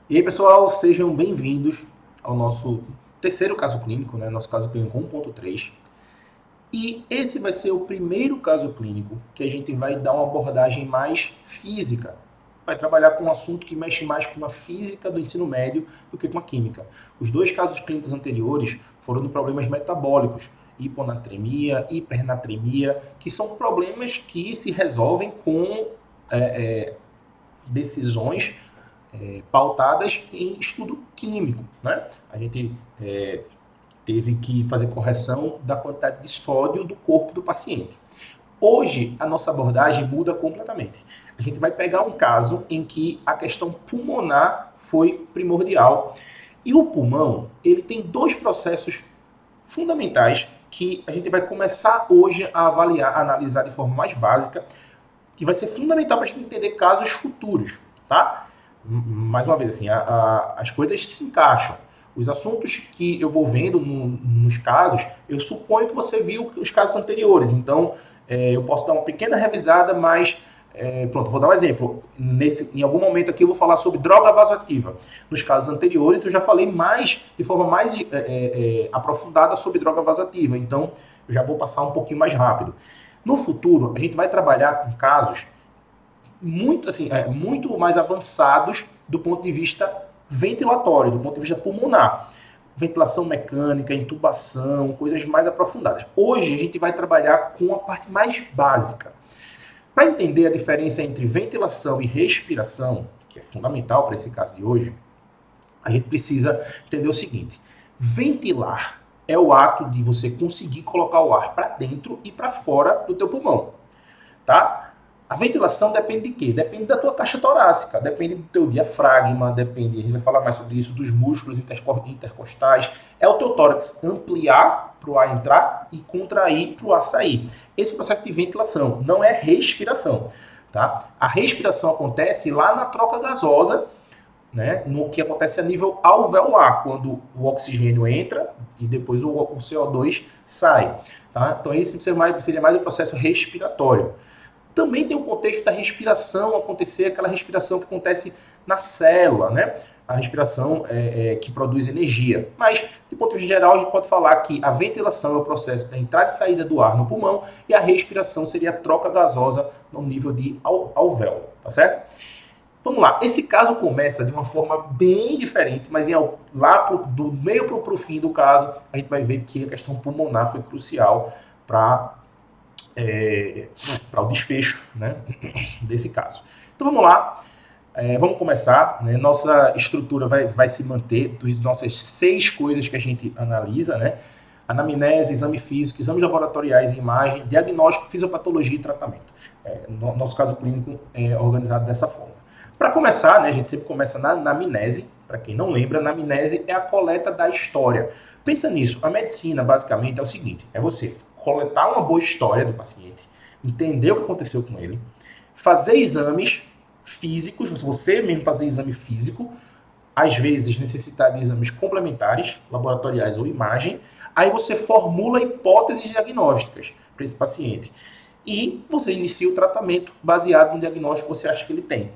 E aí, pessoal, sejam bem-vindos ao nosso terceiro caso clínico, né? Nosso caso clínico 1.3. E esse vai ser o primeiro caso clínico que a gente vai dar uma abordagem mais física. Vai trabalhar com um assunto que mexe mais com a física do ensino médio do que com a química. Os dois casos clínicos anteriores foram de problemas metabólicos, hiponatremia, hipernatremia, que são problemas que se resolvem com decisões pautadas em estudo químico, né? A gente teve que fazer correção da quantidade de sódio do corpo do paciente. Hoje, a nossa abordagem muda completamente. A gente vai pegar um caso em que a questão pulmonar foi primordial. E o pulmão, ele tem dois processos fundamentais que a gente vai começar hoje a avaliar, a analisar de forma mais básica, que vai ser fundamental para a gente entender casos futuros, tá? Mais uma vez, assim, as coisas se encaixam. Os assuntos que eu vou vendo nos casos, eu suponho que você viu os casos anteriores. Então, eu posso dar uma pequena revisada, mas pronto, vou dar um exemplo. Em algum momento aqui eu vou falar sobre droga vasoativa. Nos casos anteriores eu já falei mais, de forma mais aprofundada sobre droga vasoativa. Então, eu já vou passar um pouquinho mais rápido. No futuro, a gente vai trabalhar com casos muito, assim, muito mais avançados do ponto de vista ventilatório, do ponto de vista pulmonar. Ventilação mecânica, intubação, coisas mais aprofundadas. Hoje a gente vai trabalhar com a parte mais básica. Para entender a diferença entre ventilação e respiração, que é fundamental para esse caso de hoje, a gente precisa entender o seguinte: ventilar é o ato de você conseguir colocar o ar para dentro e para fora do teu pulmão, tá? A ventilação depende de quê? Depende da tua caixa torácica, depende do teu diafragma, depende, a gente vai falar mais sobre isso, dos músculos intercostais. É o teu tórax ampliar para o ar entrar e contrair para o ar sair. Esse é o processo de ventilação, não é respiração, tá? A respiração acontece lá na troca gasosa, né, no que acontece a nível alveolar, quando o oxigênio entra e depois o CO2 sai. Tá? Então, esse seria mais o processo respiratório. Também tem o contexto da respiração acontecer, aquela respiração que acontece na célula, né? A respiração que produz energia. Mas, de ponto de vista geral, a gente pode falar que a ventilação é o processo da entrada e saída do ar no pulmão e a respiração seria a troca gasosa no nível de alvéolo, tá certo? Vamos lá, esse caso começa de uma forma bem diferente, mas lá do meio para o fim do caso, a gente vai ver que a questão pulmonar foi crucial para o desfecho, né, desse caso. Então vamos lá, vamos começar. Né? Nossa estrutura vai se manter das nossas 6 coisas que a gente analisa, né? Anamnese, exame físico, exames laboratoriais e imagem, diagnóstico, fisiopatologia e tratamento. Nosso caso clínico é organizado dessa forma. Para começar, né, a gente sempre começa na anamnese. Para quem não lembra, a anamnese é a coleta da história. Pensa nisso, a medicina basicamente é o seguinte, é você coletar uma boa história do paciente, entender o que aconteceu com ele, fazer exames físicos, você mesmo fazer exame físico, às vezes necessitar de exames complementares, laboratoriais ou imagem, aí você formula hipóteses diagnósticas para esse paciente. E você inicia o tratamento baseado no diagnóstico que você acha que ele tem.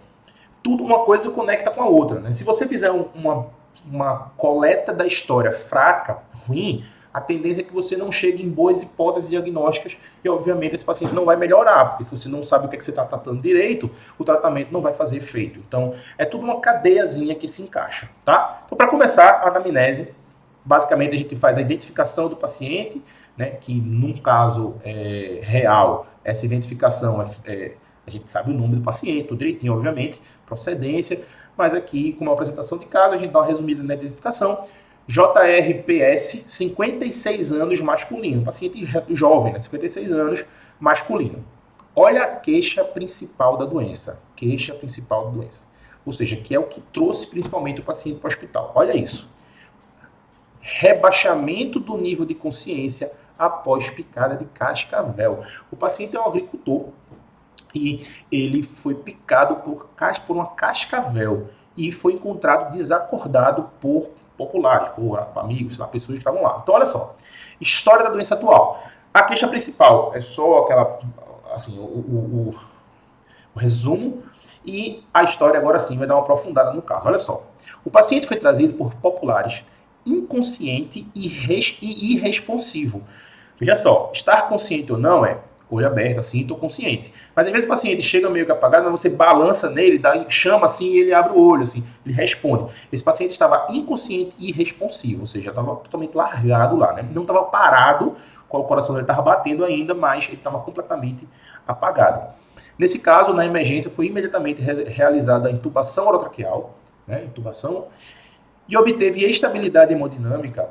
Tudo uma coisa conecta com a outra. Né? Se você fizer uma coleta da história fraca, ruim, a tendência é que você não chegue em boas hipóteses diagnósticas e, obviamente, esse paciente não vai melhorar, porque se você não sabe o que, você está tratando direito, o tratamento não vai fazer efeito. Então, é tudo uma cadeiazinha que se encaixa, tá? Então, para começar, a anamnese, basicamente a gente faz a identificação do paciente, né, que num caso real, essa identificação a gente sabe o nome do paciente, tudo direitinho, obviamente, procedência, mas aqui, com uma apresentação de caso, a gente dá uma resumida na identificação. JRPS, 56 anos, masculino. Paciente jovem, né? 56 anos, masculino. Olha a queixa principal da doença. Queixa principal da doença. Ou seja, que é o que trouxe principalmente o paciente para o hospital. Olha isso. Rebaixamento do nível de consciência após picada de cascavel. O paciente é um agricultor e ele foi picado por uma cascavel e foi encontrado desacordado por populares, por amigos, pessoas que estavam lá. Então, olha só. História da doença atual. A queixa principal é só aquela, assim, o resumo E a história agora sim vai dar uma aprofundada no caso. Olha só. O paciente foi trazido por populares inconsciente e irresponsivo. Veja só, estar consciente ou não é olho aberto, assim, estou consciente. Mas às vezes o paciente chega meio que apagado, mas você balança nele, chama assim e ele abre o olho, assim, ele responde. Esse paciente estava inconsciente e irresponsivo, ou seja, estava totalmente largado lá, né? Não estava parado, o coração dele estava batendo ainda, mas ele estava completamente apagado. Nesse caso, na emergência, foi imediatamente realizada a intubação orotraqueal, né? Intubação, e obteve estabilidade hemodinâmica.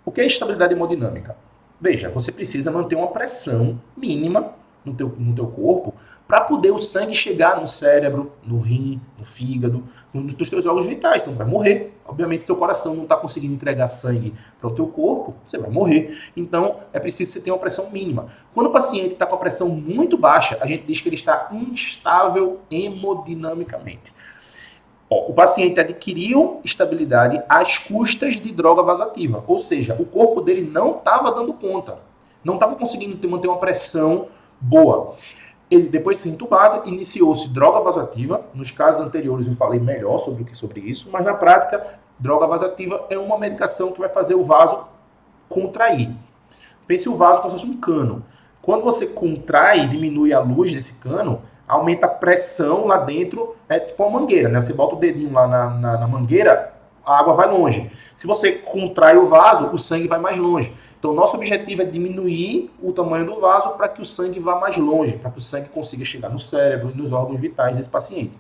O que é estabilidade hemodinâmica? Veja, você precisa manter uma pressão mínima no teu corpo para poder o sangue chegar no cérebro, no rim, no fígado, nos teus órgãos vitais. Você não vai morrer. Obviamente, se teu coração não está conseguindo entregar sangue para o teu corpo, você vai morrer. Então, é preciso que você tenha uma pressão mínima. Quando o paciente está com a pressão muito baixa, a gente diz que ele está instável hemodinamicamente. O paciente adquiriu estabilidade às custas de droga vasoativa, ou seja, o corpo dele não estava dando conta, não estava conseguindo manter uma pressão boa. Ele, depois de ser entubado, iniciou-se droga vasoativa. Nos casos anteriores eu falei melhor sobre isso, mas na prática, droga vasoativa é uma medicação que vai fazer o vaso contrair. Pense o vaso como se fosse um cano. Quando você contrai, diminui a luz desse cano, aumenta a pressão lá dentro, é tipo uma mangueira, né? Você bota o dedinho lá na mangueira, a água vai longe. Se você contrai o vaso, o sangue vai mais longe. Então, nosso objetivo é diminuir o tamanho do vaso para que o sangue vá mais longe, para que o sangue consiga chegar no cérebro e nos órgãos vitais desse paciente.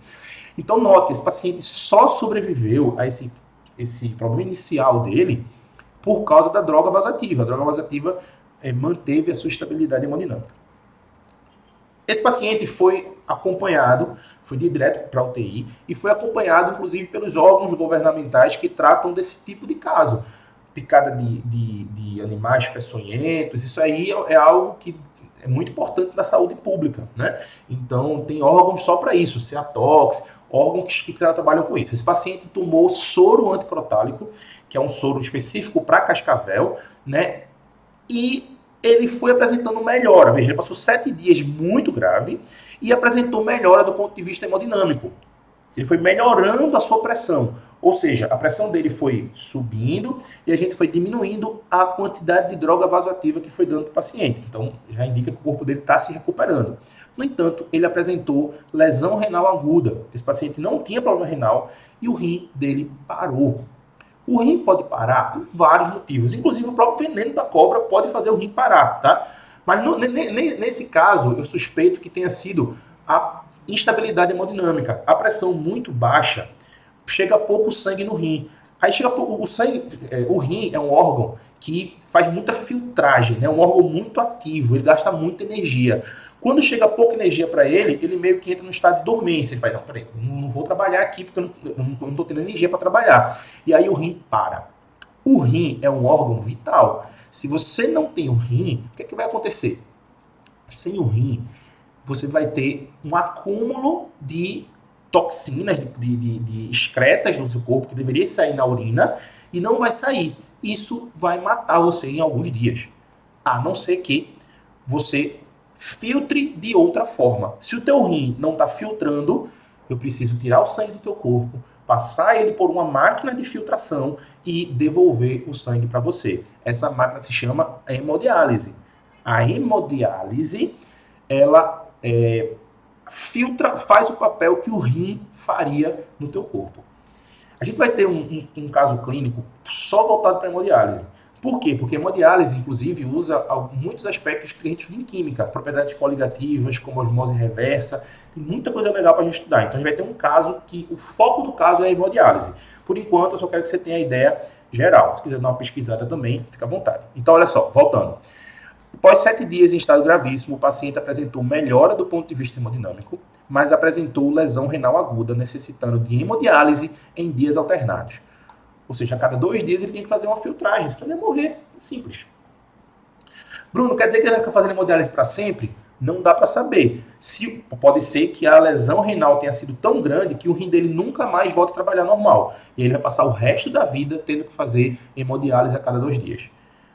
Então, note, esse paciente só sobreviveu a esse problema inicial dele por causa da droga vasoativa. A droga vasoativa manteve a sua estabilidade hemodinâmica. Esse paciente foi acompanhado, foi direto para a UTI e foi acompanhado, inclusive, pelos órgãos governamentais que tratam desse tipo de caso. Picada de animais peçonhentos, isso aí é algo que é muito importante da saúde pública, né? Então, tem órgãos só para isso, Ceatox, órgãos que trabalham com isso. Esse paciente tomou soro anticrotálico, que é um soro específico para cascavel, né? E ele foi apresentando melhora. Veja, ele passou 7 dias muito grave e apresentou melhora do ponto de vista hemodinâmico. Ele foi melhorando a sua pressão. Ou seja, a pressão dele foi subindo e a gente foi diminuindo a quantidade de droga vasoativa que foi dando para o paciente. Então, já indica que o corpo dele está se recuperando. No entanto, ele apresentou lesão renal aguda. Esse paciente não tinha problema renal e o rim dele parou. O rim pode parar por vários motivos. Inclusive, o próprio veneno da cobra pode fazer o rim parar, tá? Mas nesse caso, eu suspeito que tenha sido a instabilidade hemodinâmica. A pressão muito baixa, chega pouco sangue no rim. Aí chega pouco, o sangue, o rim é um órgão que faz muita filtragem, né? Um órgão muito ativo, ele gasta muita energia. Quando chega pouca energia para ele, ele meio que entra no estado de dormência. Ele fala, não, peraí, não vou trabalhar aqui porque eu não estou tendo energia para trabalhar. E aí o rim para. O rim é um órgão vital. Se você não tem o rim, o que, é que vai acontecer? Sem o rim, você vai ter um acúmulo de toxinas, de excretas no seu corpo, que deveria sair na urina, e não vai sair. Isso vai matar você em alguns dias. A não ser que você filtre de outra forma. Se o teu rim não está filtrando, eu preciso tirar o sangue do teu corpo, passar ele por uma máquina de filtração e devolver o sangue para você. Essa máquina se chama hemodiálise. A hemodiálise, ela filtra, faz o papel que o rim faria no teu corpo. A gente vai ter um caso clínico só voltado para a hemodiálise. Por quê? Porque a hemodiálise, inclusive, usa muitos aspectos críticos de química, propriedades coligativas, como osmose reversa, tem muita coisa legal para a gente estudar. Então, a gente vai ter um caso que o foco do caso é a hemodiálise. Por enquanto, eu só quero que você tenha a ideia geral. Se quiser dar uma pesquisada também, fica à vontade. Então, olha só, voltando. Após 7 dias em estado gravíssimo, o paciente apresentou melhora do ponto de vista hemodinâmico, mas apresentou lesão renal aguda, necessitando de hemodiálise em dias alternados. Ou seja, a cada 2 dias ele tem que fazer uma filtragem, senão ele ia morrer. Simples. Bruno, quer dizer que ele vai ficar fazendo hemodiálise para sempre? Não dá para saber. Pode ser que a lesão renal tenha sido tão grande que o rim dele nunca mais volte a trabalhar normal. E ele vai passar o resto da vida tendo que fazer hemodiálise a cada 2 dias.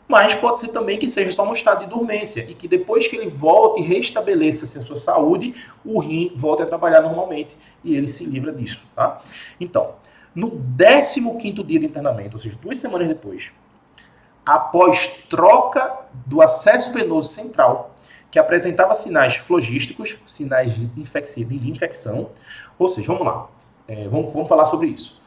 Mas pode ser também que seja só um estado de dormência e que depois que ele volte e restabeleça a sua saúde, o rim volte a trabalhar normalmente e ele se livra disso, tá? Então, no 15º dia de internamento, ou seja, 2 semanas depois, após troca do acesso venoso central, que apresentava sinais flogísticos, sinais de infecção, ou seja, vamos lá, vamos falar sobre isso.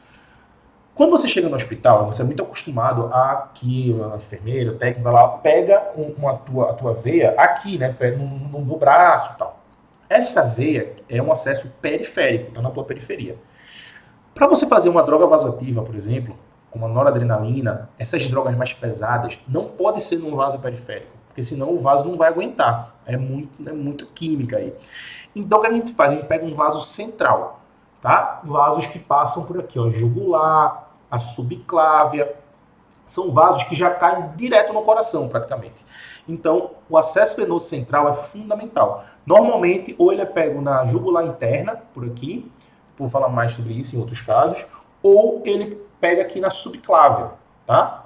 Quando você chega no hospital, você é muito acostumado a que a enfermeira, o técnico lá, pega a tua veia aqui, né, no braço e tal. Essa veia é um acesso periférico, está na tua periferia. Para você fazer uma droga vasoativa, por exemplo, como a noradrenalina, essas drogas mais pesadas, não pode ser num vaso periférico, porque senão o vaso não vai aguentar. É muito química aí. Então o que a gente faz? A gente pega um vaso central, tá? Vasos que passam por aqui, ó, jugular, a subclávia, são vasos que já caem direto no coração, praticamente. Então, o acesso venoso central é fundamental. Normalmente, ou ele é pego na jugular interna, por aqui, vou falar mais sobre isso em outros casos, ou ele pega aqui na subclávia, tá?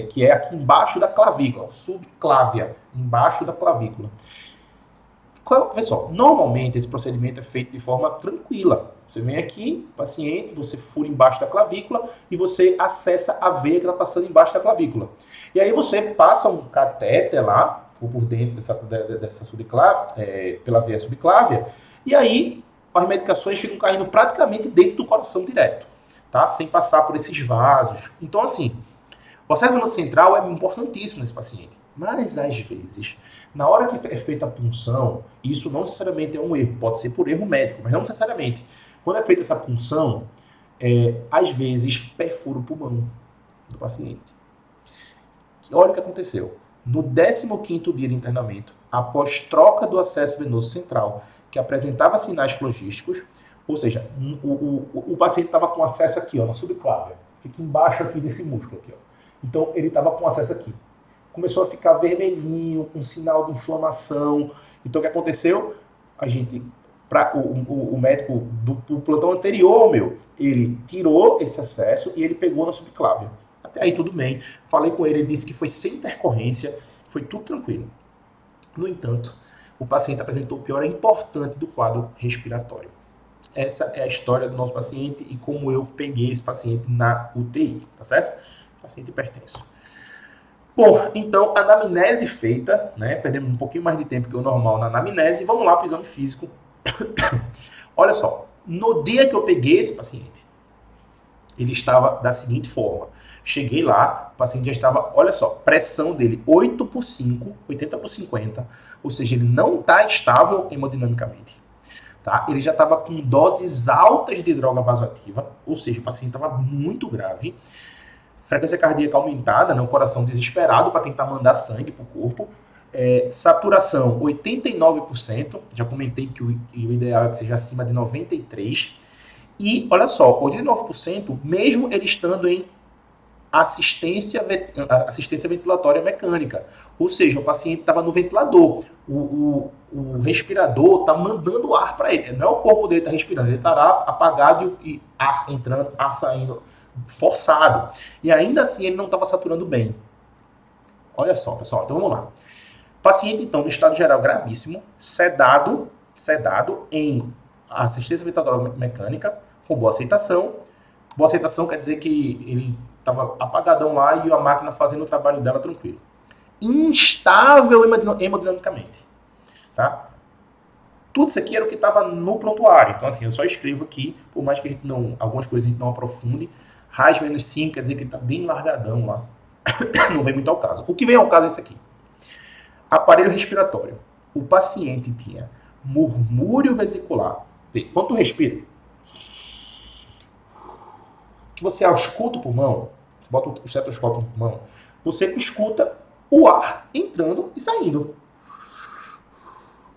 Que é aqui embaixo da clavícula, subclávia, embaixo da clavícula. Pessoal, normalmente esse procedimento é feito de forma tranquila. Você vem aqui, paciente, você fura embaixo da clavícula e você acessa a veia que está passando embaixo da clavícula. E aí você passa um catéter lá, por dentro dessa subclávia, pela veia subclávia, e aí as medicações ficam caindo praticamente dentro do coração direto, tá? Sem passar por esses vasos. Então, assim, o acesso venoso central é importantíssimo nesse paciente. Mas, às vezes, na hora que é feita a punção, isso não necessariamente é um erro, pode ser por erro médico, mas não necessariamente. Quando é feita essa punção, às vezes perfura o pulmão do paciente. Olha o que aconteceu. No 15º dia de internamento, após troca do acesso venoso central, que apresentava sinais flogísticos, ou seja, o paciente estava com acesso aqui, ó, na subclávia, fica embaixo aqui desse músculo aqui, ó. Então ele estava com acesso aqui. Começou a ficar vermelhinho, com sinal de inflamação. Então o que aconteceu? O médico do plantão anterior, ele tirou esse acesso e ele pegou na subclávia. Até aí tudo bem. Falei com ele, ele disse que foi sem intercorrência, foi tudo tranquilo. No entanto, o paciente apresentou o pior importante do quadro respiratório. Essa é a história do nosso paciente e como eu peguei esse paciente na UTI, tá certo? Paciente hipertenso. Bom, então, anamnese feita, né? Perdemos um pouquinho mais de tempo que o normal na anamnese. Vamos lá para o exame físico. Olha só, no dia que eu peguei esse paciente, ele estava da seguinte forma. Cheguei lá, o paciente já estava, olha só, pressão dele 8/5, 80/50, ou seja, ele não está estável hemodinamicamente. Tá? Ele já estava com doses altas de droga vasoativa, ou seja, o paciente estava muito grave. Frequência cardíaca aumentada, né? O coração desesperado para tentar mandar sangue para o corpo. Saturação 89%, já comentei que o ideal é que seja acima de 93%. E olha só, 89%, mesmo ele estando em assistência ventilatória mecânica. Ou seja, o paciente estava no ventilador. O respirador está mandando ar para ele. Não é o corpo dele que está respirando, ele estará apagado e ar entrando, ar saindo, forçado. E ainda assim ele não estava saturando bem. Olha só, pessoal. Então vamos lá. Paciente, então, no estado geral gravíssimo, sedado em assistência ventilatória mecânica, com boa aceitação. Boa aceitação quer dizer que ele estava apagadão lá e a máquina fazendo o trabalho dela tranquilo. Instável hemodinamicamente. Tá? Tudo isso aqui era o que estava no prontuário. Então, assim, eu só escrevo aqui, por mais que algumas coisas a gente não aprofunde. RAS -5 quer dizer que ele está bem largadão lá. Não vem muito ao caso. O que vem ao caso é isso aqui. Aparelho respiratório. O paciente tinha murmúrio vesicular. Quando tu respira, que você ausculta o pulmão, você bota o estetoscópio no pulmão, você escuta o ar entrando e saindo.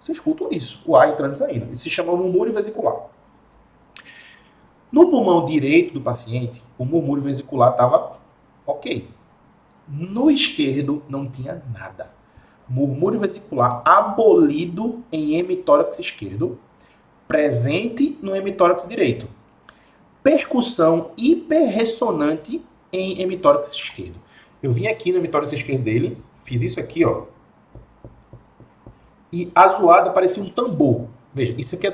Você escuta isso, o ar entrando e saindo. Isso se chama murmúrio vesicular. No pulmão direito do paciente, o murmúrio vesicular estava ok. No esquerdo, não tinha nada. Murmúrio vesicular abolido em hemitórax esquerdo, presente no hemitórax direito. Percussão hiperressonante em hemitórax esquerdo. Eu vim aqui no emitório esquerdo dele, fiz isso aqui, ó, e a zoada parecia um tambor. Veja, isso aqui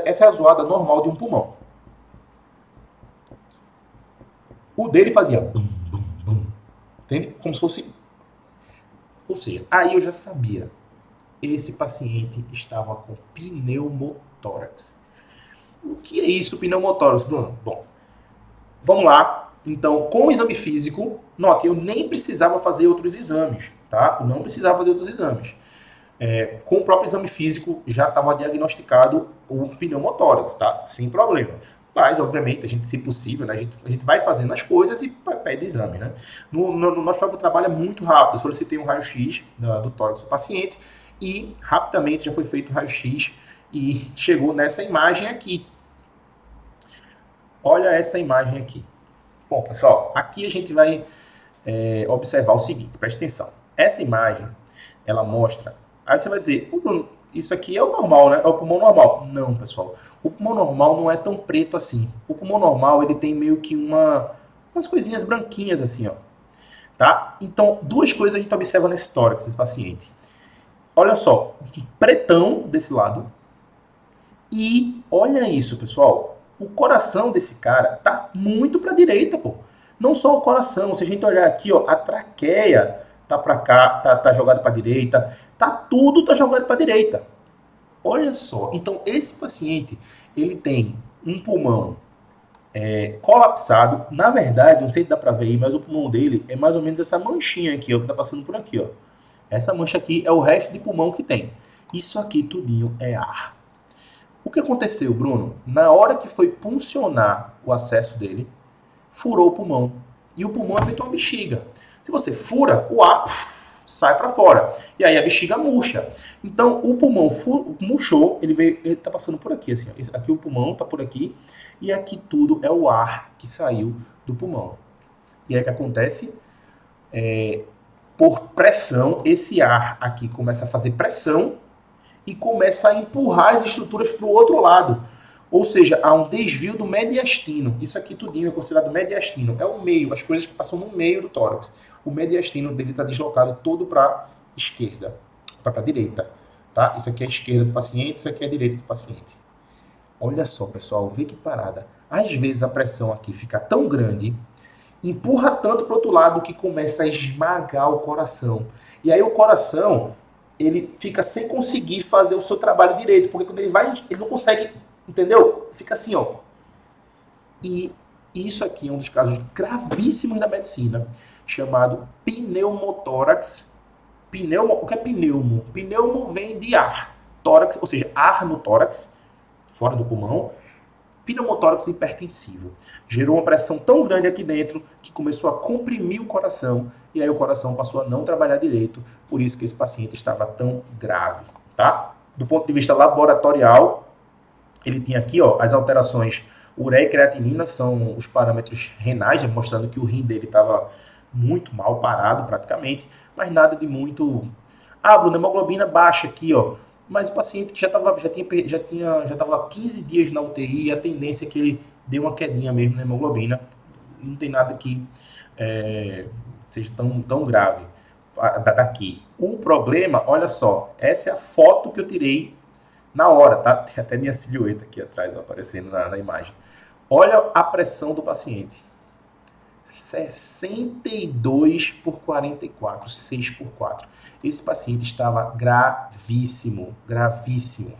essa é a zoada normal de um pulmão. O dele fazia bum, bum, bum. Entende? Como se fosse... Ou seja, aí eu já sabia. Esse paciente estava com pneumotórax. O que é isso, pneumotórax, Bruno? Bom, vamos lá. Então, com o exame físico, note, eu nem precisava fazer outros exames, tá? Eu não precisava fazer outros exames. Com o próprio exame físico, já estava diagnosticado o pneumotórax, tá? Sem problema. Mas, obviamente, a gente, se possível, né, a gente vai fazendo as coisas e pede exame, né? No nosso próprio trabalho é muito rápido. Eu solicitei um raio-x do tórax do paciente e rapidamente já foi feito o raio-x e chegou nessa imagem aqui. Olha essa imagem aqui. Bom, pessoal, aqui a gente vai observar o seguinte, presta atenção. Essa imagem, ela mostra... Aí você vai dizer, Bruno, isso aqui é o normal, né? É o pulmão normal. Não, pessoal. O pulmão normal não é tão preto assim. O pulmão normal, ele tem meio que umas coisinhas branquinhas assim, ó. Tá? Então, duas coisas a gente observa nesse tórax desse paciente. Olha só, pretão desse lado. E olha isso, pessoal. O coração desse cara tá muito para a direita, pô. Não só o coração, se a gente olhar aqui, ó, a traqueia tá para cá, tá jogada para a direita, tudo tá jogado para a direita. Olha só, então esse paciente, ele tem um pulmão colapsado. Na verdade, não sei se dá para ver aí, mas o pulmão dele é mais ou menos essa manchinha aqui, ó, que tá passando por aqui, ó. Essa mancha aqui é o resto de pulmão que tem. Isso aqui tudinho é ar. O que aconteceu, Bruno? Na hora que foi puncionar o acesso dele, furou o pulmão. E o pulmão é feito uma bexiga. Se você fura, o ar sai para fora. E aí a bexiga murcha. Então o pulmão murchou, ele tá passando por aqui. Assim, ó. Aqui o pulmão tá por aqui. E aqui tudo é o ar que saiu do pulmão. E aí o que acontece? Por pressão, esse ar aqui começa a fazer pressão e começa a empurrar as estruturas para o outro lado. Ou seja, há um desvio do mediastino. Isso aqui tudinho é considerado mediastino. É o meio, as coisas que passam no meio do tórax. O mediastino dele está deslocado todo para a esquerda, para a direita. Tá? Isso aqui é a esquerda do paciente, isso aqui é a direita do paciente. Olha só, pessoal, vê que parada. Às vezes a pressão aqui fica tão grande, empurra tanto para o outro lado que começa a esmagar o coração. E aí o coração, ele fica sem conseguir fazer o seu trabalho direito, porque quando ele vai, ele não consegue, entendeu? Fica assim, ó. E isso aqui é um dos casos gravíssimos da medicina, chamado pneumotórax. O que é pneumo? Pneumo vem de ar. Tórax, ou seja, ar no tórax, fora do pulmão. Pneumotórax hipertensivo. Gerou uma pressão tão grande aqui dentro que começou a comprimir o coração e aí o coração passou a não trabalhar direito, por isso que esse paciente estava tão grave, tá? Do ponto de vista laboratorial, ele tinha aqui, ó, as alterações ureia e creatinina, são os parâmetros renais, mostrando que o rim dele estava muito mal parado praticamente, mas nada de muito... Ah, Bruno, hemoglobina baixa aqui, ó. Mas o paciente que já estava 15 dias na UTI, e a tendência é que ele dê uma quedinha mesmo na hemoglobina. Não tem nada que seja tão grave daqui. O problema, olha só, essa é a foto que eu tirei na hora, tá? Tem até minha silhueta aqui atrás, ó, aparecendo na imagem. Olha a pressão do paciente. 62 por 44, 6 por 4. Esse paciente estava gravíssimo, gravíssimo.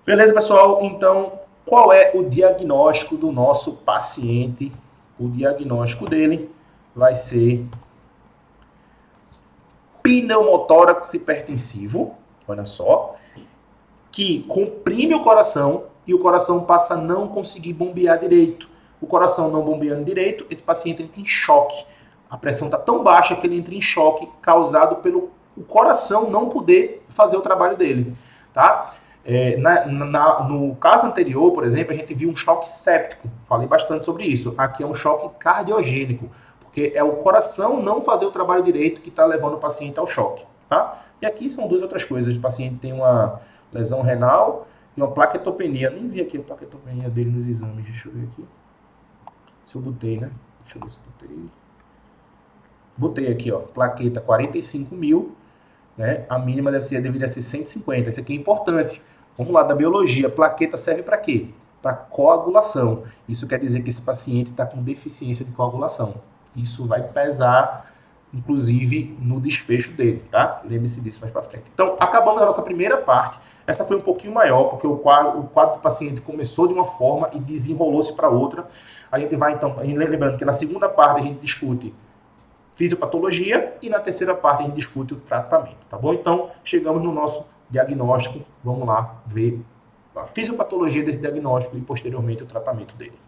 Beleza, pessoal? Então, qual é o diagnóstico do nosso paciente? O diagnóstico dele vai ser pneumotórax hipertensivo, olha só, que comprime o coração e o coração passa a não conseguir bombear direito. O coração não bombeando direito, esse paciente entra em choque. A pressão está tão baixa que ele entra em choque, causado pelo o coração não poder fazer o trabalho dele. Tá? No caso anterior, por exemplo, a gente viu um choque séptico. Falei bastante sobre isso. Aqui é um choque cardiogênico, porque é o coração não fazer o trabalho direito que está levando o paciente ao choque. Tá? E aqui são duas outras coisas. O paciente tem uma lesão renal e uma plaquetopenia. Nem vi aqui a plaquetopenia dele nos exames. Deixa eu ver aqui. Se eu botei, né? Deixa eu ver se eu botei. botei aqui, ó, plaqueta 45 mil, né? A mínima deveria ser 150. Isso aqui é importante. Vamos lá, da biologia. Plaqueta serve para quê? Para coagulação. Isso quer dizer que esse paciente está com deficiência de coagulação. Isso vai pesar, inclusive, no desfecho dele, tá? Lembre-se disso mais para frente. Então, acabamos a nossa primeira parte. Essa foi um pouquinho maior, porque o quadro do paciente começou de uma forma e desenrolou-se para outra. A gente vai, então, lembrando que na segunda parte a gente discute fisiopatologia e na terceira parte a gente discute o tratamento, tá bom? Então, chegamos no nosso diagnóstico, vamos lá ver a fisiopatologia desse diagnóstico e posteriormente o tratamento dele.